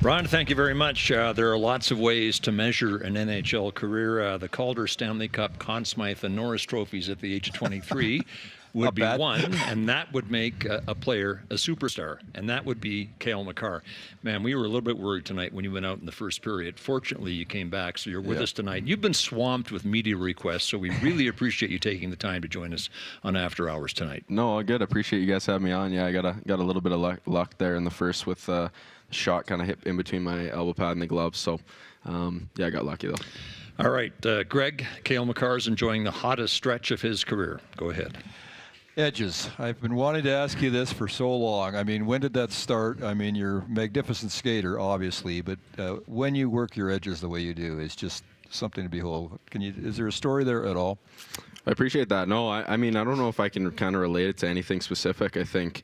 Ron, thank you very much. There are lots of ways to measure an NHL career. The Calder, Stanley Cup, Conn Smythe, and Norris trophies at the age of 23 would be one, and that would make a player a superstar, and that would be Кейl Makar. Man, we were a little bit worried tonight when you went out in the first period. Fortunately, you came back, so you're with us tonight. You've been swamped with media requests, so we really appreciate you taking the time to join us on After Hours tonight. No, good. I appreciate you guys having me on. Yeah, I got a little bit of luck there in the first with the shot kind of hit in between my elbow pad and the glove, so yeah, I got lucky though. All right, Greg, Кейl Makar is enjoying the hottest stretch of his career. Go ahead. Edges. I've been wanting to ask you this for so long. I mean, when did that start? I mean, you're a magnificent skater, obviously, but when you work your edges the way you do, it's just something to behold. Is there a story there at all? I appreciate that. No, I mean, I don't know if I can kind of relate it to anything specific. I think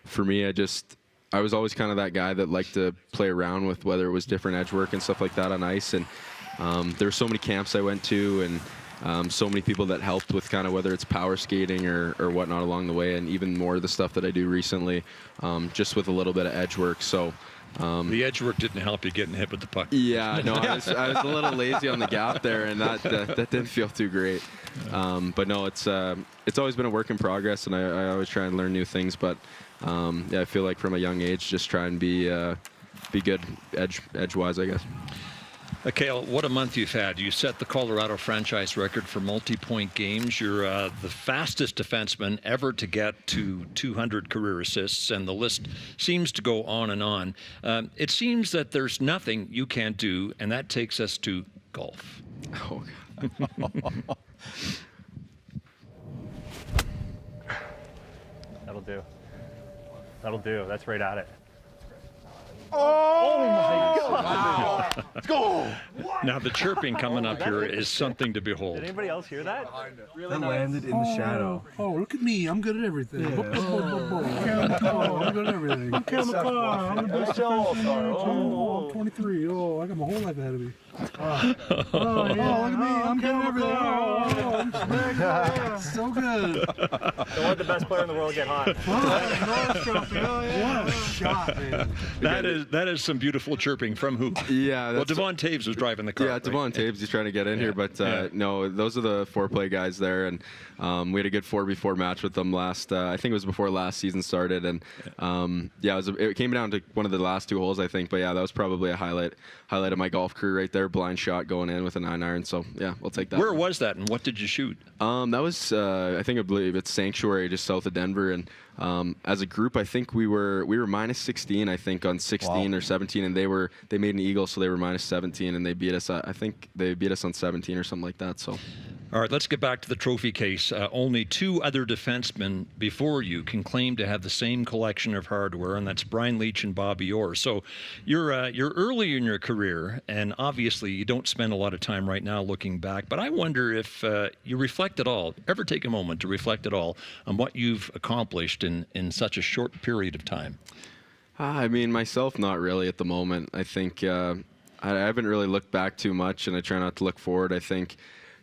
for me, I was always kind of that guy that liked to play around with whether it was different edge work and stuff like that on ice. And there were so many camps I went to, and so many people that helped with kind of whether it's power skating or whatnot along the way, and even more of the stuff that I do recently, just with a little bit of edge work. So the edge work didn't help you getting hit with the puck. Yeah, no, I was a little lazy on the gap there, and that didn't feel too great. But no, it's always been a work in progress, and I always try and learn new things. But yeah, I feel like from a young age, just try and be good edge-wise, I guess. Кейl, what a month you've had. You set the Colorado franchise record for multi-point games. You're the fastest defenseman ever to get to 200 career assists, and the list seems to go on and on. It seems that there's nothing you can't do, and that takes us to golf. Oh, God. That'll do. That'll do. That's right at it. Oh my God! Wow. Let's go! Now the chirping coming up here is something to behold. Did anybody else hear that? Really that landed in the shadow. Oh, look at me! I'm good at everything. Yeah. I'm good at everything. Кейl Makar. I'm the best defenseman. I'm 23. Oh, I got my whole life ahead of me. Oh, yeah. Look at me! I'm good at everything. Oh, so good. Don't let the best player in the world get hot. Norris trophy. Oh, yeah. What a shot, man. That is some beautiful chirping from who? Yeah. Well, Devon Taves was driving the car. Yeah, Devon Taves is trying to get in here, but no, those are the foreplay guys there, and we had a good 4v4 match with them last. I think it was before last season started, and yeah, it came down to one of the last two holes, I think. But yeah, that was probably a highlight of my golf career right there. Blind shot going in with a 9-iron. So yeah, we'll take that. Where was that, and what did you shoot? That was I believe it's Sanctuary, just south of Denver, and as a group, I think we were minus 16, I think, on 16 or 17, and they made an eagle, so they were minus 17, and they beat us. I think they beat us on 17 or something like that. So. All right, let's get back to the trophy case. Only two other defensemen before you can claim to have the same collection of hardware, and that's Brian Leetch and Bobby Orr. So you're early in your career, and obviously you don't spend a lot of time right now looking back. But I wonder if you reflect at all, ever take a moment to reflect at all on what you've accomplished in such a short period of time. I mean, myself, not really at the moment. I think I haven't really looked back too much, and I try not to look forward. I think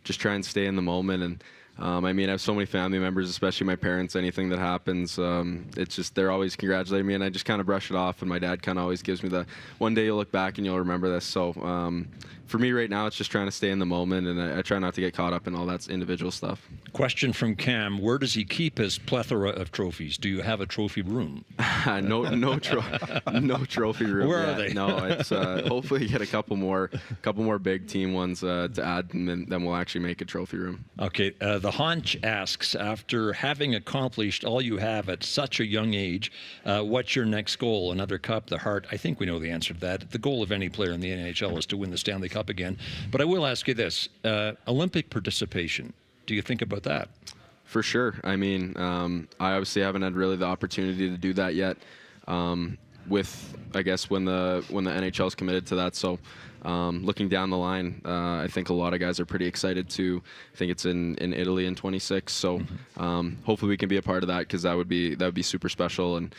just try and stay in the moment. And I mean, I have so many family members, especially my parents. Anything that happens, it's just they're always congratulating me, and I just kind of brush it off. And my dad kind of always gives me the one day you'll look back and you'll remember this. So for me right now, it's just trying to stay in the moment, and I try not to get caught up in all that individual stuff. Question from Cam: where does he keep his plethora of trophies? Do you have a trophy room? no trophy room. Where are they? No, it's hopefully get a couple more big team ones to add, and then we'll actually make a trophy room. Okay. The Haunch asks, after having accomplished all you have at such a young age, what's your next goal? Another cup? The Hart? I think we know the answer to that. The goal of any player in the NHL is to win the Stanley Cup again. But I will ask you this: Olympic participation. Do you think about that? For sure. I mean, I obviously haven't had really the opportunity to do that yet. With, I guess, when the NHL is committed to that. So looking down the line, I think a lot of guys are pretty excited to. I think it's in Italy in 26. So hopefully we can be a part of that, because that would be super special, and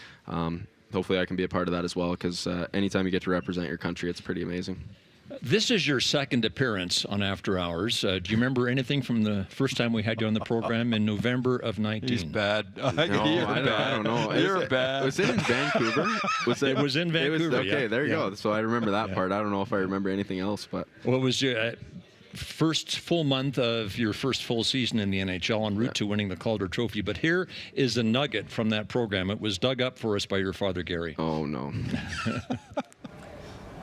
hopefully I can be a part of that as well, because anytime you get to represent your country, it's pretty amazing. This is your second appearance on After Hours. Do you remember anything from the first time we had you on the program in November of 19? He's bad. No, I don't know. You're bad. Was it in Vancouver? It was in Vancouver. Okay, there you go. So I remember that part. I don't know if I remember anything else, but what was your first full month of your first full season in the NHL en route to winning the Calder Trophy? But here is a nugget from that program. It was dug up for us by your father, Gary. Oh no.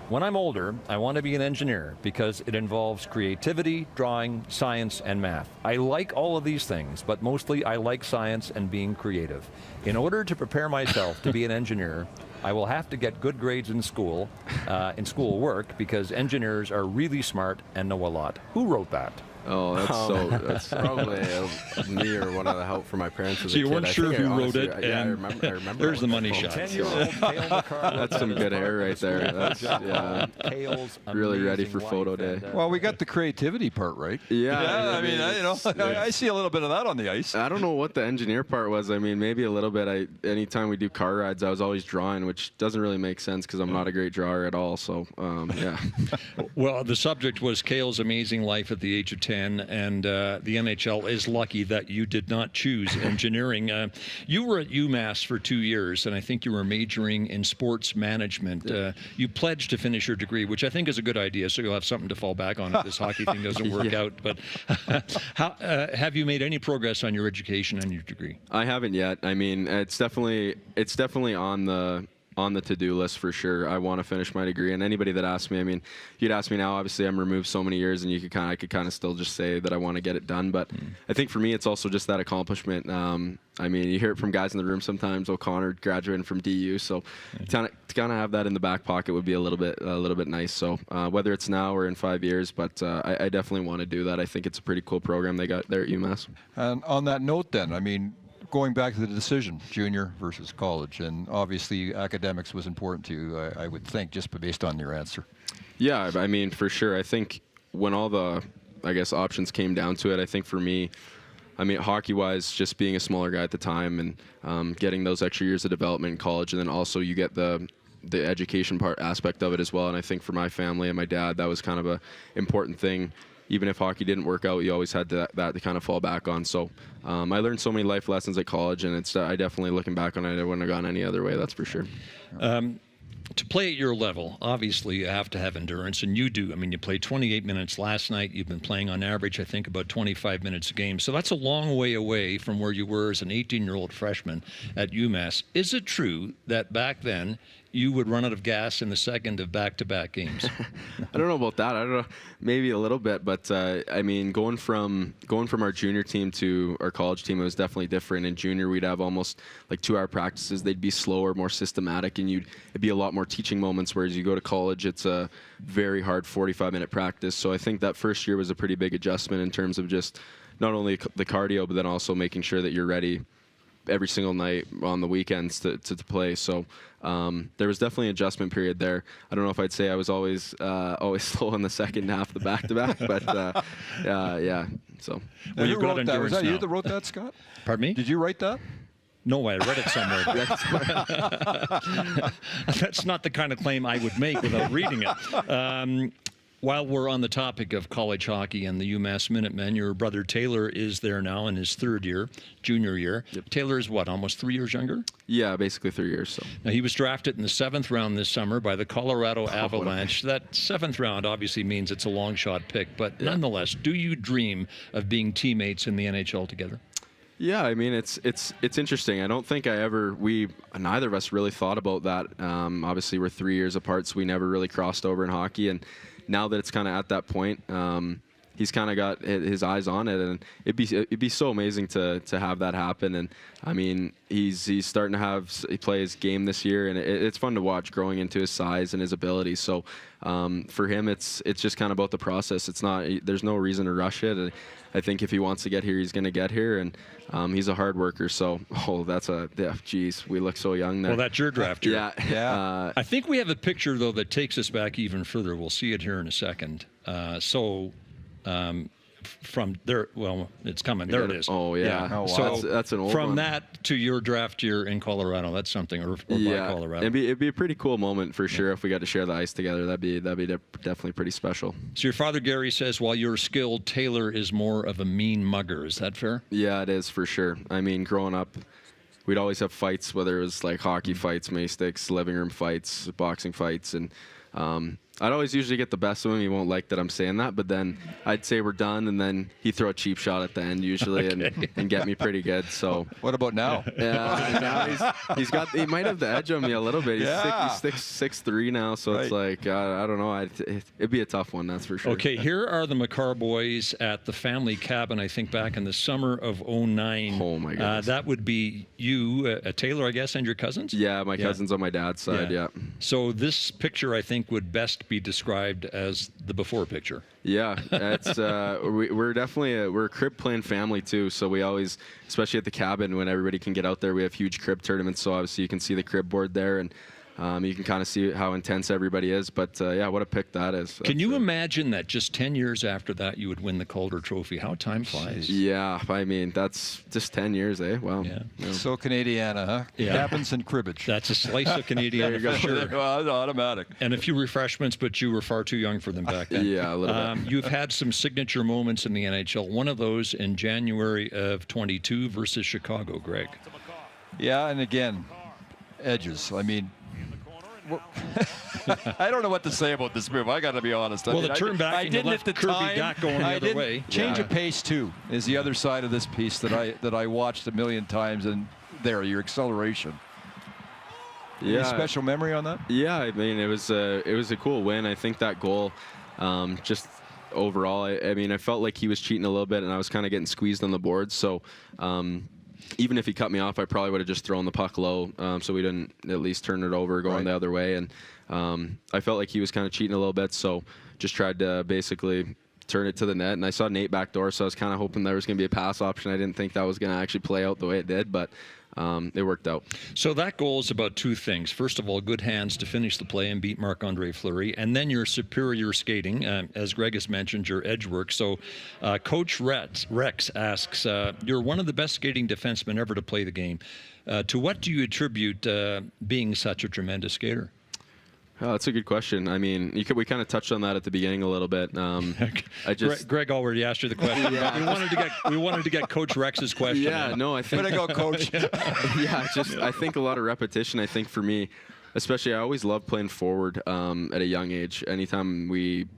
When I'm older, I want to be an engineer because it involves creativity, drawing, science, and math. I like all of these things, but mostly I like science and being creative. In order to prepare myself to be an engineer, I will have to get good grades in school work, because engineers are really smart and know a lot. Who wrote that? Oh, that's probably me or one of the help from my parents as so a you kid. weren't sure who wrote it, yeah, and I remember there's the money shot. 10-year-old Кейl Makar. That's some good hair right there. That's Keil's really ready amazing for photo life, day. and, Well, we got the creativity part right. Yeah, I mean, I see a little bit of that on the ice. I don't know what the engineer part was. I mean, maybe a little bit. Anytime we do car rides, I was always drawing, which doesn't really make sense because I'm not a great drawer at all. So, yeah. Well, the subject was Keil's amazing life at the age of 10, and the NHL is lucky that you did not choose engineering. You were at UMass for 2 years, and I think you were majoring in sports management. You pledged to finish your degree, which I think is a good idea, so you'll have something to fall back on if this hockey thing doesn't work out. But have you made any progress on your education and your degree? I haven't yet. I mean, it's definitely on the to-do list for sure. I want to finish my degree, and anybody that asks me, I mean, if you'd ask me now, obviously I'm removed so many years, and I could kind of still just say that I want to get it done. But I think for me, it's also just that accomplishment. I mean, you hear it from guys in the room sometimes. O'Connor graduating from DU, so to kind of have that in the back pocket would be a little bit nice. So whether it's now or in 5 years, but I definitely want to do that. I think it's a pretty cool program they got there at UMass. And on that note, then, I mean, going back to the decision, junior versus college, and obviously academics was important to you, I would think, just based on your answer. Yeah, I mean, for sure. I think when all the, options came down to it, I think for me, I mean, hockey-wise, just being a smaller guy at the time and getting those extra years of development in college, and then also you get the education aspect of it as well. And I think for my family and my dad, that was kind of a important thing. Even if hockey didn't work out, you always had that to kind of fall back on. So I learned so many life lessons at college, and I definitely, looking back on it, I wouldn't have gone any other way, that's for sure. To play at your level, obviously you have to have endurance, and you do. I mean, you played 28 minutes last night. You've been playing on average, I think, about 25 minutes a game. So that's a long way away from where you were as an 18-year-old freshman at UMass. Is it true that back then you would run out of gas in the second of back-to-back games? I don't know about that. I don't know, maybe a little bit, but I mean, going from our junior team to our college team, it was definitely different. In junior, we'd have almost like 2-hour practices. They'd be slower, more systematic, and it'd be a lot more teaching moments. Whereas you go to college, it's a very hard 45-minute practice. So I think that first year was a pretty big adjustment in terms of just not only the cardio, but then also making sure that you're ready every single night on the weekends to play. So there was definitely an adjustment period there. I don't know if I'd say I was always slow in the second half of the back-to-back, but yeah. So Well, you've got endurance was that now. you that wrote that, Scott? Pardon me? Did you write that? No, I read it somewhere. That's not the kind of claim I would make without reading it. While we're on the topic of college hockey and the UMass Minutemen, your brother Taylor is there now in his third year, junior year. Yep. Taylor is what, almost 3 years younger? Yeah, basically 3 years. So Now, he was drafted in the 7th round this summer by the Colorado Avalanche. That 7th round obviously means it's a long shot pick, but nonetheless, do you dream of being teammates in the NHL together? Yeah, I mean, it's interesting. I don't think neither of us really thought about that. Obviously, we're 3 years apart, so we never really crossed over in hockey. And now that it's kind of at that point, he's kind of got his eyes on it, and it'd be so amazing to have that happen. And I mean, he's starting to play his game this year, and it's fun to watch growing into his size and his ability. So for him, it's just kind of about the process. There's no reason to rush it. I think if he wants to get here, he's going to get here, and he's a hard worker. So, geez, we look so young there. Well, that's your draft year. Yeah. I think we have a picture, though, that takes us back even further. We'll see it here in a second. from there, well, it's coming. There it is. Oh, yeah. Oh, wow. So That's an old from one. that to your draft year in Colorado, that's something, or by Colorado. It'd be a pretty cool moment for sure if we got to share the ice together. That'd be definitely pretty special. So your father, Gary, says, while you're skilled, Taylor is more of a mean mugger. Is that fair? Yeah, it is for sure. I mean, growing up, we'd always have fights, whether it was like hockey fights, mace-sticks, living room fights, boxing fights, and I'd always usually get the best of him. He won't like that I'm saying that, but then I'd say we're done, and then he'd throw a cheap shot at the end usually and get me pretty good. So What about now? yeah, now he might have the edge on me a little bit. He's Yeah. 6'3" now, so it's like I don't know. It'd be a tough one, that's for sure. Okay, here are the Makar boys at the family cabin, I think back in the summer of '09. Oh, my goodness. That would be you, Taylor, I guess, and your cousins? Yeah, my cousins on my dad's side. Yeah. So this picture, I think, would best be described as the before picture. Yeah, it's we're definitely we're a crib playing family too. So we always, especially at the cabin when everybody can get out there, we have huge crib tournaments. So obviously you can see the crib board there, and you can kind of see how intense everybody is. But yeah, what a pick that is. Can you imagine that just 10 years after that you would win the Calder Trophy? How time flies. Yeah, I mean that's just 10 years, eh? Wow. Yeah. So Canadiana, huh? Yeah. Happens in cribbage. That's a slice of Canadian for sure. Well, automatic. And a few refreshments, but you were far too young for them back then. Yeah, a little bit. You've had some signature moments in the NHL. One of those in January of '22 versus Chicago, Greg. Yeah, and again, edges. I mean, I don't know what to say about this move. I got to be honest. Well, I mean, the turn back I and didn't you at left the Kirby time. Dach going the I other didn't. way. Change Yeah. of pace too is the other side of this piece that I watched a million times. And there, your acceleration. Yeah. Any special memory on that? Yeah, I mean it was a cool win. I think that goal, just overall, I mean I felt like he was cheating a little bit, and I was kind of getting squeezed on the board. So even if he cut me off, I probably would have just thrown the puck low, so we didn't at least turn it over going the other way. And I felt like he was kind of cheating a little bit, so just tried to basically turn it to the net. And I saw Nate backdoor, so I was kind of hoping there was going to be a pass option. I didn't think that was going to actually play out the way it did, but it worked out. So that goal is about two things. First of all, good hands to finish the play and beat Marc-Andre Fleury, and then your superior skating, as Greg has mentioned, your edge work. So Coach Rex asks, you're one of the best skating defensemen ever to play the game. To what do you attribute being such a tremendous skater? Oh, that's a good question. I mean, we kind of touched on that at the beginning a little bit. Greg already asked you the question. We wanted to get Coach Rex's question. Yeah, no, I think. Way to go, Coach. Yeah, I think a lot of repetition. I think for me, especially, I always loved playing forward at a young age. Anytime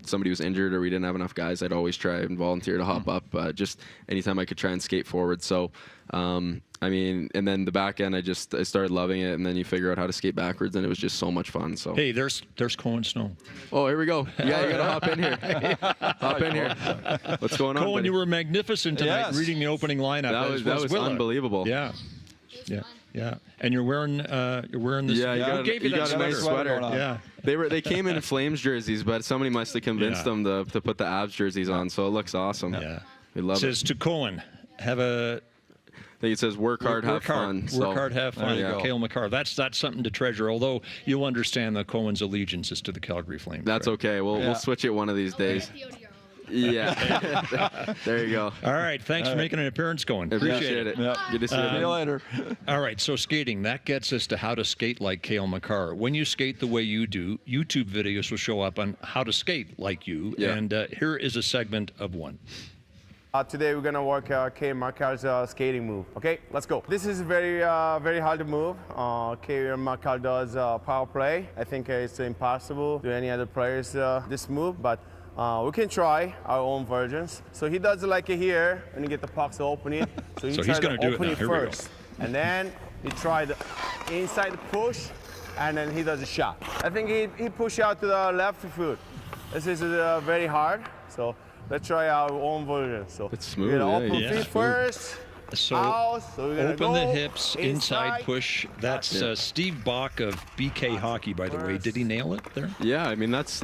somebody was injured or we didn't have enough guys, I'd always try and volunteer to hop up. Just anytime I could try and skate forward. So, I mean, and then the back end, I started loving it, and then you figure out how to skate backwards, and it was just so much fun. So. Hey, there's Cohen Snow. Oh, here we go. Yeah, you gotta hop in here. Hop in here. What's going on, Cohen, buddy? you were magnificent tonight, Yes. reading the opening lineup. That was Willa. unbelievable. Yeah. Yeah. And you're wearing this. Yeah, Who gave you you that got a nice sweater? sweater. Yeah. They came in Flames jerseys, but somebody must have convinced them to put the Avs jerseys on, so it looks awesome. Yeah. We love Says it. to Cohen, I think it says work hard, have fun. Work hard, have fun. There you go. Кейl Makar. That's something to treasure. Although you'll understand that Cohen's allegiance is to the Calgary Flames. That's right? okay. We'll switch it one of these days. Yeah. There you go. All right. Thanks for making an appearance, Cohen. Appreciate it. Yeah. Good to see See you you. later. All right, so skating, that gets us to how to skate like Кейl Makar. When you skate the way you do, YouTube videos will show up on how to skate like you. Yeah. And here is a segment of one. Today we're gonna work Кейl Makar's skating move. Okay, let's go. This is very hard to move. Кейl Makar does power play. I think it's impossible to any other players this move, but we can try our own versions. So he does it like here, and you get the pucks opening. So he So tries he's gonna to do it open now. it Here we go. first, and then he tried inside the push, and then he does a shot. I think he pushed out to the left foot. This is very hard. So let's try our own version. So It's smooth, we're gonna yeah, open yeah. feet first. So Out, so we're gonna open go the hips, inside push. That's Yeah. Steve Bach of BK Hockey, by the way. Did he nail it there? Yeah, I mean that's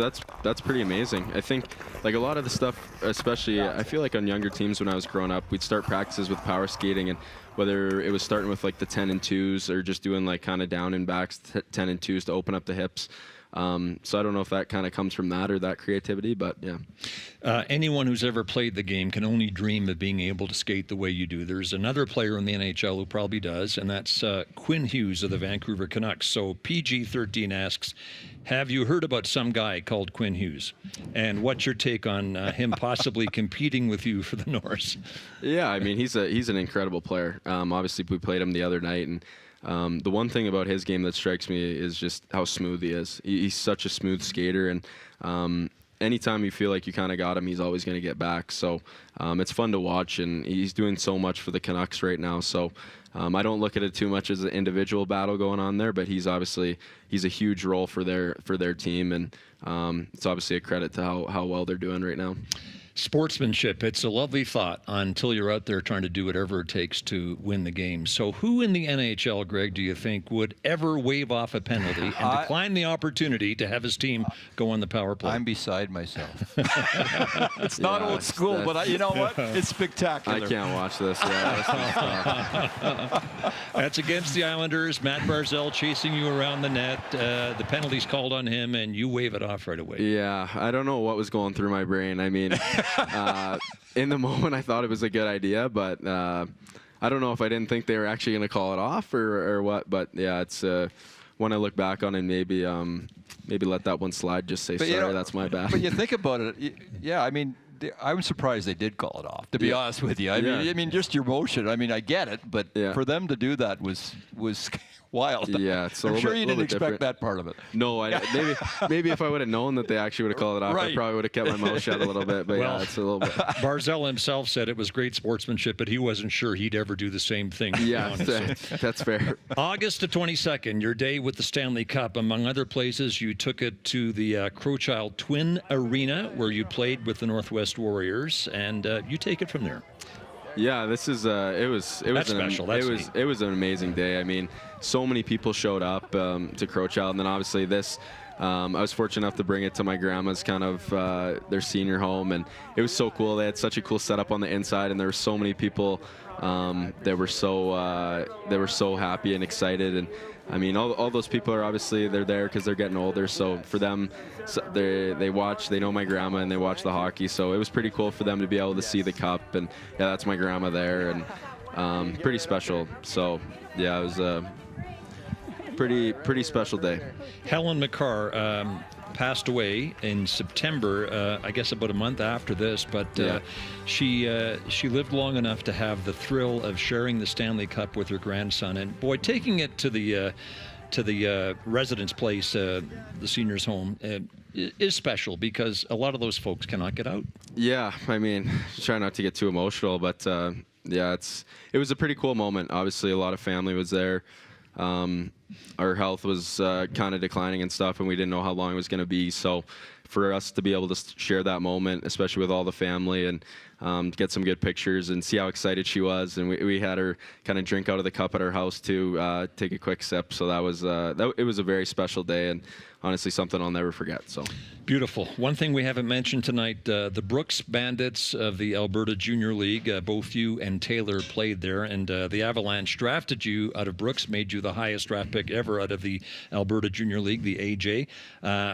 pretty amazing. I think like a lot of the stuff, especially I feel like on younger teams when I was growing up, we'd start practices with power skating, and whether it was starting with like the 10 and 2s or just doing like kind of down and backs 10 and 2s to open up the hips. So I don't know if that kind of comes from that or that creativity, but yeah. Anyone who's ever played the game can only dream of being able to skate the way you do. There's another player in the NHL who probably does, and that's Quinn Hughes of the Vancouver Canucks. So PG-13 asks, have you heard about some guy called Quinn Hughes? And what's your take on him possibly competing with you for the Norris? Yeah, I mean, he's an incredible player. Obviously, we played him the other night, and the one thing about his game that strikes me is just how smooth he is. He's such a smooth skater, and anytime you feel like you kind of got him, he's always going to get back. So it's fun to watch, and he's doing so much for the Canucks right now. So I don't look at it too much as an individual battle going on there, but he's a huge role for their team, and it's obviously a credit to how well they're doing right now. Sportsmanship, it's a lovely thought until you're out there trying to do whatever it takes to win the game. So who in the NHL, Greg, do you think would ever wave off a penalty and decline the opportunity to have his team go on the power play? I'm beside myself. It's not old school, but you know what? It's spectacular. I can't watch this. Yeah, that's against the Islanders. Matt Barzal chasing you around the net. The penalty's called on him, and you wave it off right away. Yeah, I don't know what was going through my brain. I mean, in the moment, I thought it was a good idea, but I don't know if I didn't think they were actually going to call it off or what. But yeah, it's when I look back on it, maybe let that one slide. Just say sorry, that's my bad. But you think about it, yeah. I mean, I'm surprised they did call it off. To be honest with you, I mean, just your motion. I mean, I get it, but for them to do that was wild. Yeah, it's I'm sure you didn't expect that part of it. No, maybe if I would have known that they actually would have called it off, I probably would have kept my mouth shut a little bit. But yeah, it's a little bit. Barzal himself said it was great sportsmanship, but he wasn't sure he'd ever do the same thing. Yeah, that's fair. August the 22nd, your day with the Stanley Cup. Among other places, you took it to the Crowchild Twin Arena, where you played with the Northwest Warriors, and you take it from there. Yeah, this is it was an amazing day. I mean, so many people showed up to Crowchild, and then obviously this. I was fortunate enough to bring it to my grandma's kind of their senior home, and it was so cool. They had such a cool setup on the inside, and there were so many people that were so happy and excited. And I mean, all those people are obviously they're there because they're getting older. So for them, they know my grandma and they watch the hockey. So it was pretty cool for them to be able to see the cup, and yeah, that's my grandma there, and pretty special. So yeah, it was a pretty special day. Helen Makar passed away in September, I guess about a month after this, but she lived long enough to have the thrill of sharing the Stanley Cup with her grandson, and boy, taking it to the residence place, the seniors' home, is special because a lot of those folks cannot get out. Yeah, I mean, try not to get too emotional, but yeah, it was a pretty cool moment. Obviously, a lot of family was there. Our health was kind of declining and stuff, and we didn't know how long it was going to be. So for us to be able to share that moment, especially with all the family, and get some good pictures and see how excited she was, and we had her kind of drink out of the cup at our house too, take a quick sip. So that was it was a very special day, and honestly something I'll never forget. So beautiful. One thing we haven't mentioned tonight, the Brooks Bandits of the Alberta Junior League, both you and Taylor played there, and the Avalanche drafted you out of Brooks, made you the highest draft pick ever out of the Alberta Junior League, the AJ.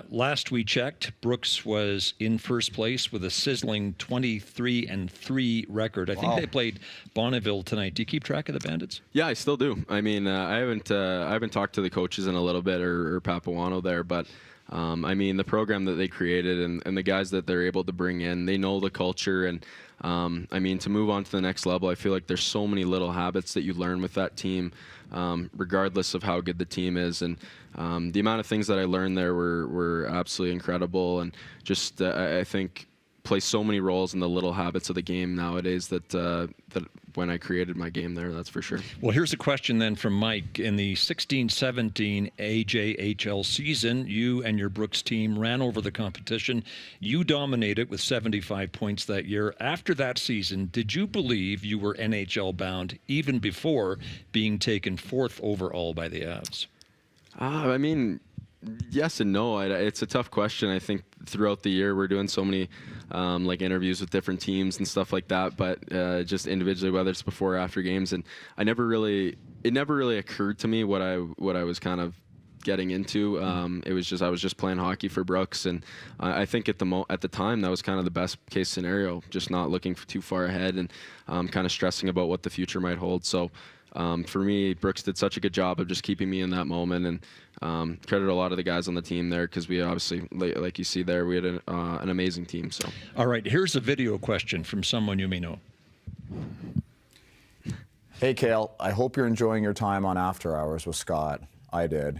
Last we checked, Brooks was in first place with a sizzling 23-3 record. I think they played Bonneville tonight. Do you keep track of the Bandits? Yeah, I still do. I mean, I haven't talked to the coaches in a little bit, or Papuano there, but I mean, the program that they created and the guys that they're able to bring in, they know the culture. And I mean, to move on to the next level, I feel like there's so many little habits that you learn with that team, regardless of how good the team is. And the amount of things that I learned there were absolutely incredible, and just I think play so many roles in the little habits of the game nowadays that when I created my game there, that's for sure. Well, here's a question then from Mike. In the 16-17 AJHL season, you and your Brooks team ran over the competition. You dominated with 75 points that year. After that season, did you believe you were NHL bound even before being taken 4th overall by the Avs? I mean, yes and no. It's a tough question. I think throughout the year we're doing so many like interviews with different teams and stuff like that, but just individually, whether it's before or after games, and it never really occurred to me what I was kind of getting into. It was just I was just playing hockey for Brooks, and I think at the time that was kind of the best case scenario, just not looking too far ahead and kind of stressing about what the future might hold. So for me, Brooks did such a good job of just keeping me in that moment, and credit a lot of the guys on the team there, because we obviously, like you see there, we had an amazing team. So all right, here's a video question from someone you may know. Hey, Кейl, I hope you're enjoying your time on After Hours with Scott. I did.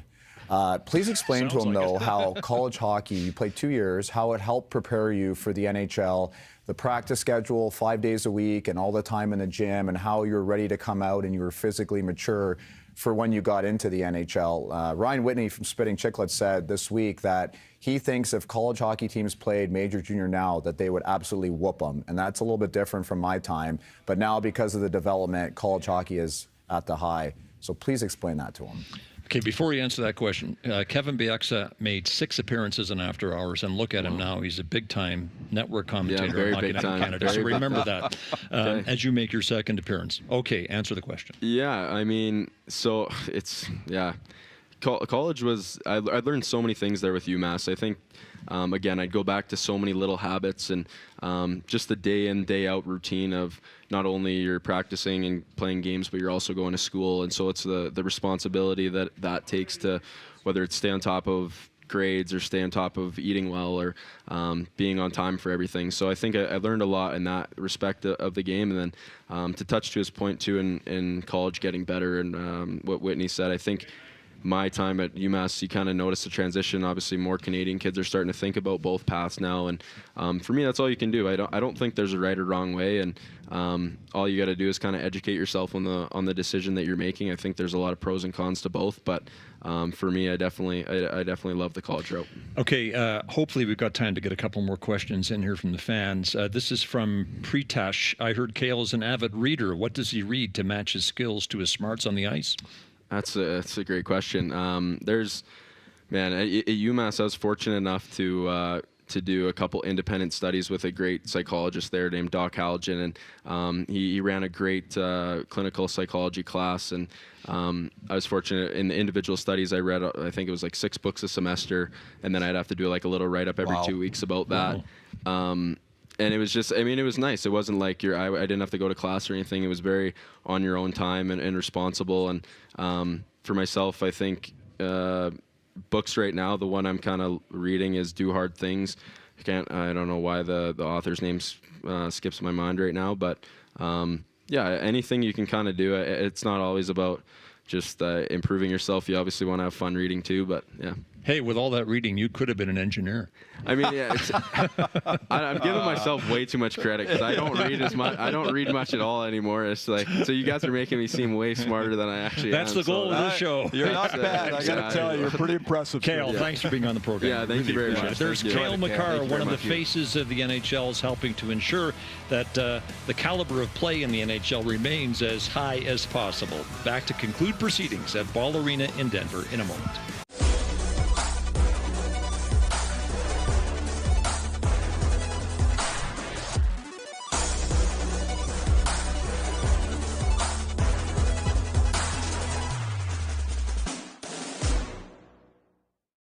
Please explain to him, though, how college hockey, you played 2 years, how it helped prepare you for the NHL, the practice schedule 5 days a week and all the time in the gym, and how you're ready to come out and you were physically mature for when you got into the NHL. Ryan Whitney from Spitting Chicklets said this week that he thinks if college hockey teams played major junior now, that they would absolutely whoop them. And that's a little bit different from my time. But now, because of the development, college hockey is at the high. So please explain that to him. Okay, before you answer that question, Kevin Bieksa made 6 appearances in After Hours, and look at him now. He's a big-time network commentator on Hockey Night in Canada, so remember that as you make your second appearance. Okay, answer the question. Yeah, I mean, so it's, yeah. College was, I learned so many things there with UMass. I think, again, I'd go back to so many little habits and just the day in, day out routine of not only you're practicing and playing games, but you're also going to school. And so it's the responsibility that takes to, whether it's stay on top of grades or stay on top of eating well or being on time for everything. So I think I learned a lot in that respect of the game. And then to touch to his point too in college getting better and what Whitney said, I think my time at UMass, you kind of notice the transition. Obviously, more Canadian kids are starting to think about both paths now, and for me, that's all you can do. I don't think there's a right or wrong way, and all you got to do is kind of educate yourself on the decision that you're making. I think there's a lot of pros and cons to both, but for me, I definitely love the college route. Okay, hopefully we've got time to get a couple more questions in here from the fans. This is from Pritash. I heard Кейl is an avid reader. What does he read to match his skills to his smarts on the ice? That's a great question. At UMass, I was fortunate enough to do a couple independent studies with a great psychologist there named Doc Halligan, and he ran a great clinical psychology class. And I was fortunate in the individual studies. I read, I think it was like 6 books a semester, and then I'd have to do like a little write-up every 2 weeks about that. And it was just, I mean, it was nice. It wasn't like I didn't have to go to class or anything. It was very on your own time and responsible. And for myself, I think books right now, the one I'm kind of reading is Do Hard Things. I don't know why the author's name skips my mind right now. But yeah, anything you can kind of do. It's not always about just improving yourself. You obviously want to have fun reading too, but yeah. Hey, with all that reading, you could have been an engineer. I mean, yeah, I'm giving myself way too much credit because I don't read as much. I don't read much at all anymore. It's like, so you guys are making me seem way smarter than I actually am. That's the goal of this show. You're not bad. I got to tell you, you're pretty impressive. Кейl, thanks for being on the program. Yeah, thank you very much. There's Кейl Makar, one of the faces of the NHL, is helping to ensure that the caliber of play in the NHL remains as high as possible. Back to conclude proceedings at Ball Arena in Denver in a moment.